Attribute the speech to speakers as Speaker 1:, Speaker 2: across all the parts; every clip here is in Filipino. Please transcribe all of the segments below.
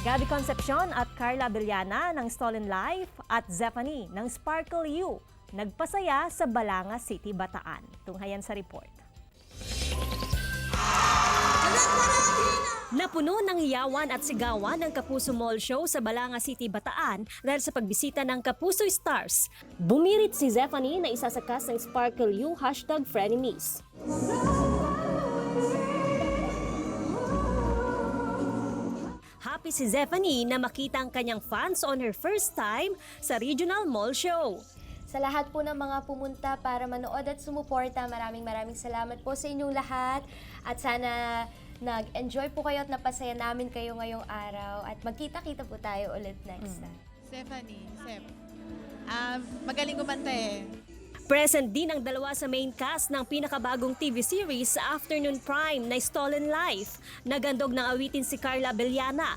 Speaker 1: Gabby Concepcion at Carla Villana ng Stolen Life at Zephanie ng Sparkle You nagpasaya sa Balanga City, Bataan. Tunghayan sa report. Napuno ng hiyawan at sigawan ng Kapuso Mall Show sa Balanga City, Bataan dahil sa pagbisita ng Kapuso Stars. Bumirit si Zephanie na isa sa cast ng Sparkle You #frenemies. Happy si Zephanie na makita ang kanyang fans on her first time sa Regional Mall Show.
Speaker 2: Sa lahat po ng mga pumunta para manood at sumuporta, maraming salamat po sa inyong lahat. At sana nag-enjoy po kayo at napasaya namin kayo ngayong araw. At magkita-kita po tayo ulit next time.
Speaker 3: Stephanie, magaling kumanta eh.
Speaker 1: Present din ang dalawa sa main cast ng pinakabagong TV series sa Afternoon Prime na Stolen Life. Nagandog ng awitin si Carla Villana.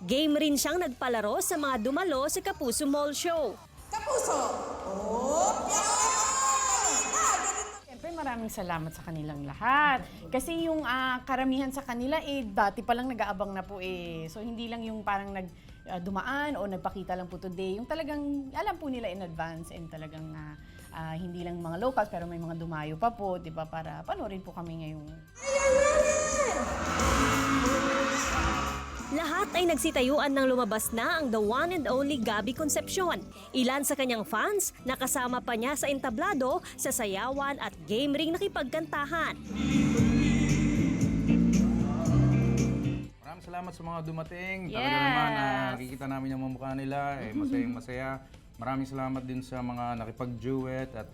Speaker 1: Game rin siyang nagpalaro sa mga dumalo sa Kapuso Mall Show.
Speaker 4: Kapuso!
Speaker 5: Siyempre maraming salamat sa kanilang lahat. Kasi yung karamihan sa kanila dati pa lang nag-aabang na po eh. So hindi lang yung parang dumaan o nagpakita lang po today. Yung talagang alam po nila in advance and talagang hindi lang mga locals pero may mga dumayo pa po, 'di ba, para panoorin po kami ngayong.
Speaker 1: Lahat ay nagsitayuan ng lumabas na ang the one and only Gabby Concepcion. Ilan sa kanyang fans, nakasama pa niya sa entablado, sa sayawan at game ring nakipagkantahan.
Speaker 6: Maraming salamat sa mga dumating. Talaga naman, nakikita namin yung mga mukha nila. Masayang masaya. Maraming salamat din sa mga nakipag-duet at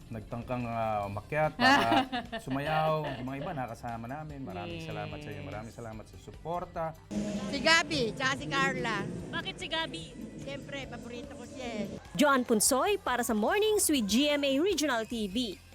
Speaker 6: nagtangkang umakyat para sumayaw. Yung mga iba nakasama namin. Maraming salamat sa inyo. Maraming salamat sa suporta.
Speaker 3: Si Gabby, tsaka si Carla.
Speaker 1: Bakit si Gabby?
Speaker 3: Siyempre, paborito ko siya eh.
Speaker 1: Joan Punsoy para sa Mornings with GMA Regional TV.